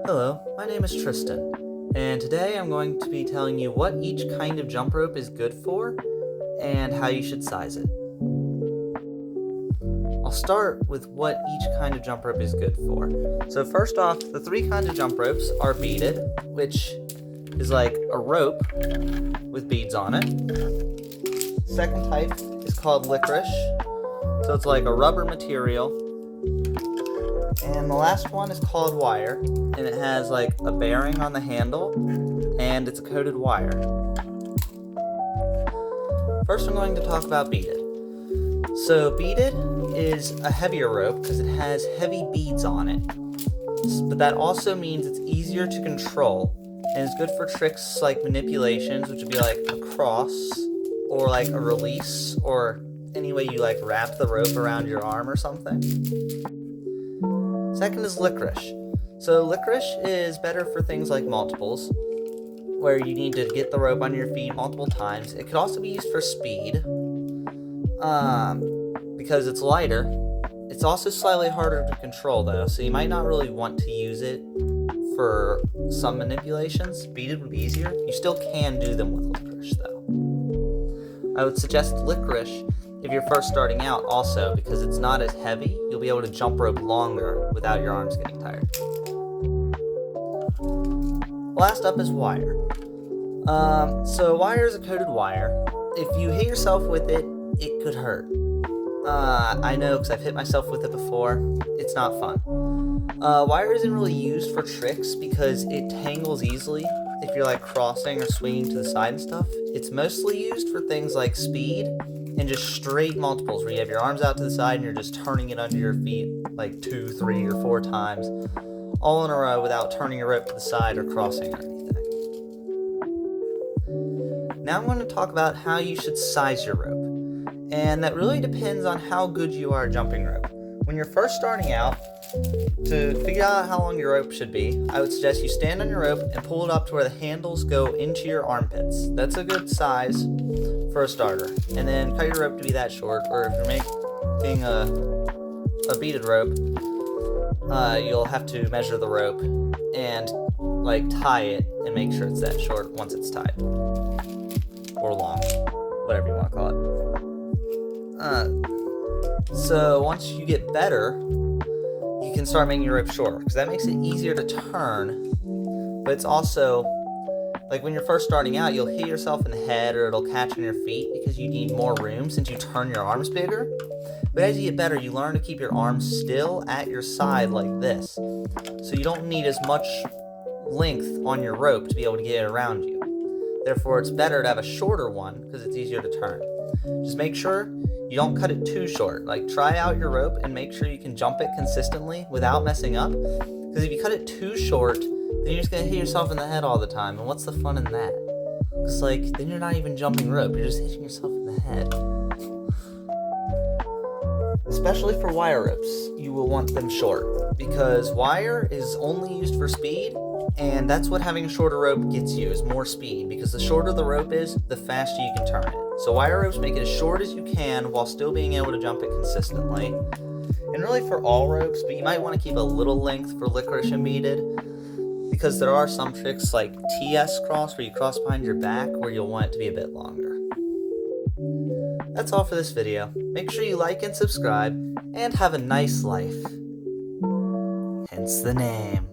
Hello, my name is Tristan, and today I'm going to be telling you what each kind of jump rope is good for and how you should size it. I'll start with what each kind of jump rope is good for. So first off, the three kinds of jump ropes are beaded, which is like a rope with beads on it. Second type is called licorice, so it's like a rubber material. And the last one is called wire, and it has like a bearing on the handle, and it's a coated wire. First I'm going to talk about beaded. So beaded is a heavier rope because it has heavy beads on it, but that also means it's easier to control, and it's good for tricks like manipulations, which would be like a cross, or like a release, or any way you like wrap the rope around your arm or something. Second is licorice. So licorice is better for things like multiples, where you need to get the rope on your feet multiple times. It could also be used for speed, because it's lighter. It's also slightly harder to control though, so you might not really want to use it for some manipulations. Beaded would be easier. You still can do them with licorice though. I would suggest licorice if you're first starting out also, because it's not as heavy. You'll be able to jump rope longer without your arms getting tired. Last up is wire. So wire is a coated wire. If you hit yourself with it, it could hurt. I know because I've hit myself with it before. It's not fun. Wire isn't really used for tricks because it tangles easily if you're like crossing or swinging to the side and stuff. It's mostly used for things like speed and just straight multiples where you have your arms out to the side and you're just turning it under your feet like 2, 3, or 4 times all in a row without turning your rope to the side or crossing or anything. Now I'm going to talk about how you should size your rope, and that really depends on how good you are at jumping rope. When you're first starting out, to figure out how long your rope should be, I would suggest you stand on your rope and pull it up to where the handles go into your armpits. That's a good size for a starter. And then cut your rope to be that short, or if you're making a beaded rope, you'll have to measure the rope and like tie it and make sure it's that short once it's tied. Or long, whatever you want to call it. So once you get better, you can start making your rope shorter, because that makes it easier to turn, but it's also, like when you're first starting out, you'll hit yourself in the head or it'll catch on your feet because you need more room since you turn your arms bigger. But as you get better, you learn to keep your arms still at your side like this, so you don't need as much length on your rope to be able to get it around you. Therefore, it's better to have a shorter one because it's easier to turn. Just make sure you don't cut it too short. Like, try out your rope and make sure you can jump it consistently without messing up. Because if you cut it too short, then you're just going to hit yourself in the head all the time. And what's the fun in that? Because, like, then you're not even jumping rope. You're just hitting yourself in the head. Especially for wire ropes, you will want them short. Because wire is only used for speed, and that's what having a shorter rope gets you, is more speed. Because the shorter the rope is, the faster you can turn it. So wire ropes make it as short as you can while still being able to jump it consistently. And really for all ropes, but you might want to keep a little length for licorice and beaded, because there are some tricks like TS cross, where you cross behind your back, where you'll want it to be a bit longer. That's all for this video. Make sure you like and subscribe, and have a nice life. Hence the name.